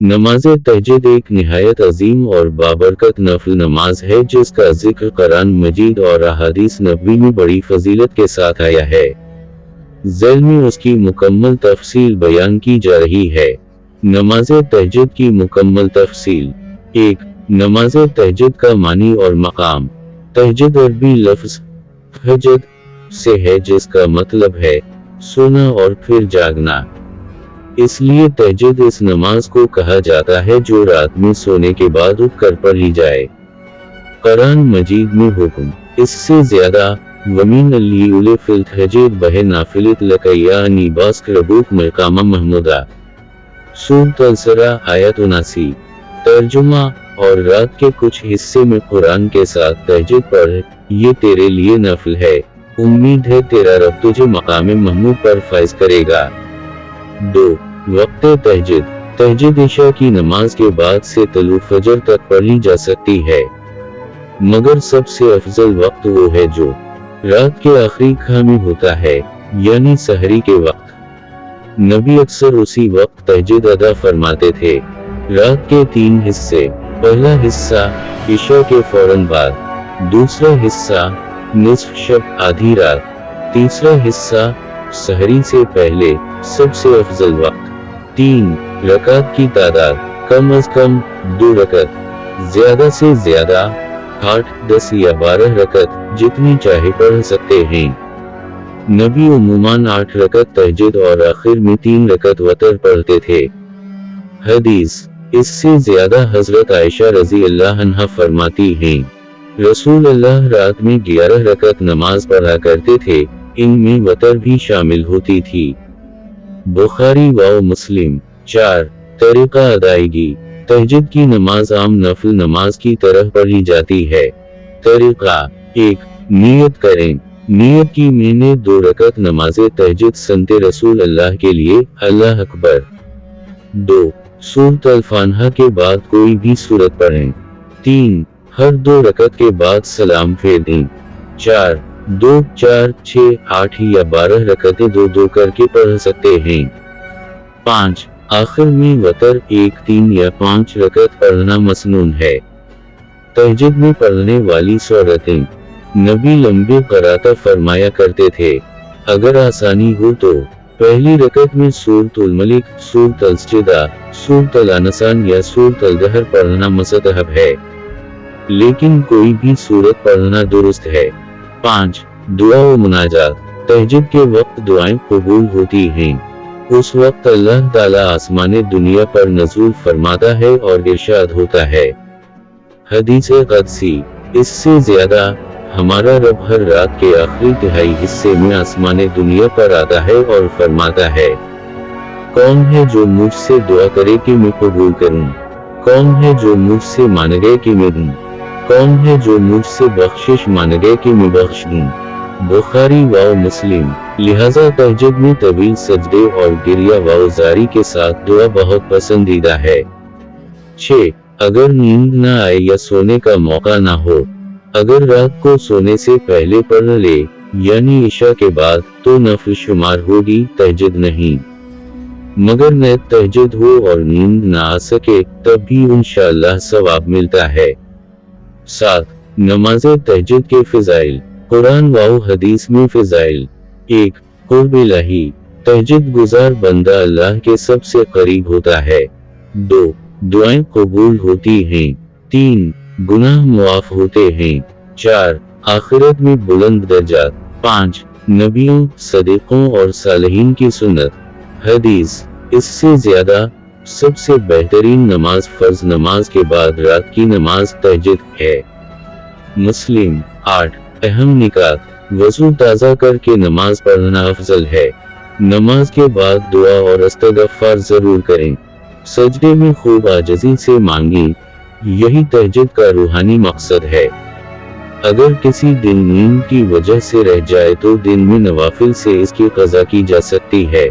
नमाज तहज्जुद एक निहायत अजीम और बाबरकत नफल नमाज है जिसका जिक्र कुरान मजीद और अहादीस नबवी में बड़ी फजीलत के साथ आया है। ज़ैल में उसकी मुकम्मल तफसील बयान की जा रही है। नमाज तहज्जुद की मुकम्मल तफसील। 1. नमाज तहज्जुद का मानी और मकाम। तहज्जुद अरबी लफ्ज़ हजद से है जिसका मतलब है सोना और फिर जागना। इसलिए तहज्जुद इस नमाज को कहा जाता है जो रात में सोने के बाद उठकर पढ़ी जाए। कुरान मजीद में हुक्म इससे ज्यादा वमीन अल्ली फिल तहज्जुद बहे नाफिलत लकैया निबास रबूक मकामा महमूदा। सूरत अल-सरा आयत 79। तर्जुमा और रात के कुछ हिस्से में कुरान के साथ तहज्जुद पढ़, ये तेरे लिए नफल है, उम्मीद है तेरा रब तुझे मकाम महमूद पर फैज करेगा। 2. वक्त तहज्जुद। तहज्जुद इशा की नमाज के बाद से तलू फजर तक पढ़ी जा सकती है, मगर सबसे अफजल वक्त वो है जो रात के आखिरी खां में होता है, यानी सहरी के वक्त। नबी अक्सर उसी वक्त तहज्जुद अदा फरमाते थे। रात के 3 हिस्से। पहला हिस्सा इशा के फौरन बाद, दूसरा हिस्सा निस्फ शब आधी रात, तीसरा हिस्सा सहरी से पहले। सबसे अफजल वक्त। 3. रकात की तादाद। कम अज कम 2 रकत, ज्यादा से ज्यादा 8, 10 या 12 रकत, जितनी चाहे पढ़ सकते हैं। नबी उम्मूमन 8 रकत तहज्जुद और आखिर में 3 रकत वतर पढ़ते थे। हदीस। इससे ज्यादा हजरत आयशा रजी अल्लाह अन्हा फरमाती हैं, रसूल अल्लाह रात में 11 रकत नमाज पढ़ा करते थे, इनमें वतर भी शामिल होती थी। बुखारी व मुस्लिम। 4. तरीका अदायगी। तहज्जुद की नमाज आम नफल नमाज की तरह पढ़ी जाती है। तरीका। 1. नियत करें। नियत की मैंने 2 रकत नमाज तहज्जुद संते रसूल अल्लाह के लिए, अल्लाह अकबर। 2. सूरत अल-फातिहा के बाद कोई भी सूरत पढ़ें। 3. हर 2 रकत के बाद सलाम फेर दें। 4. 2, 4, 6, 8 या 12 रकतें 2-2 करके पढ़ सकते हैं। 5. आखिर में वतर 1, 3 या 5 रकत पढ़ना मसनून है। तहज्जुद में पढ़ने वाली सूरतें। नबी लंबे क़रात फरमाया करते थे। अगर आसानी हो तो पहली रकत में सूरत उल-मलिक, सूरत अल-सजदा, सूरत अल-अनसान या सूरत अल-दहर पढ़ना मुस्तहब है, लेकिन कोई भी सूरत पढ़ना दुरुस्त है। 5. दुआ व मुनाजात। तहज्जुद के वक्त दुआएं कबूल होती हैं। उस वक्त अल्लाह ताला आसमाने दुनिया पर नज़ूल फरमाता है और इरशाद होता है, हदीस क़ुदसी। इससे ज्यादा हमारा रब हर रात के आखिरी तिहाई हिस्से में आसमाने दुनिया पर आता है और फरमाता है, कौन है जो मुझसे दुआ करे कि मैं कबूल करूं? कौन है जो मुझसे मांगे कि मैं दूं? कौन है जो मुझसे बख्शिश मांगे कि मैं बख्श दूं? बुखारी व मुस्लिम। लिहाजा तहज्जुद में तवील सजदे और गिरिया व जारी के साथ दुआ बहुत पसंदीदा है। 6. अगर नींद न आए या सोने का मौका न हो। अगर रात को सोने से पहले पढ़ ले, यानी इशा के बाद, तो नफल शुमार होगी, तहज्जुद नहीं। मगर न तहज्जुद हो और नींद न आ सके, तब भी इंशाअल्लाह सवाब मिलता है। 7. नमाज तहज्जुद के फ़ज़ाइल। कुरान व हदीस में फ़ज़ाइल। 1. क़ुर्ब इलाही। तहज्जुद गुजार बंदा अल्लाह के सबसे करीब होता है। 2. दुआएं कबूल होती हैं। 3. गुनाह मुआफ होते हैं। 4. आखिरत में बुलंद दर्जात। 5. नबियों, सदीकों और सालिहीन की सुन्नत। हदीस। इससे ज्यादा सबसे बेहतरीन नमाज फर्ज नमाज के बाद रात की नमाज तहज्जुद है। मुस्लिम। 8. अहम निकात। वज़ू ताज़ा करके नमाज पढ़ना अफजल है। नमाज के बाद दुआ और इस्तिग़फ़ार जरूर करें। सजदे में खूब आजिज़ी से मांगें, यही तहज्जुद का रूहानी मकसद है। अगर किसी दिन नींद की वजह से रह जाए तो दिन में नवाफिल से इसकी क़ज़ा की जा सकती है।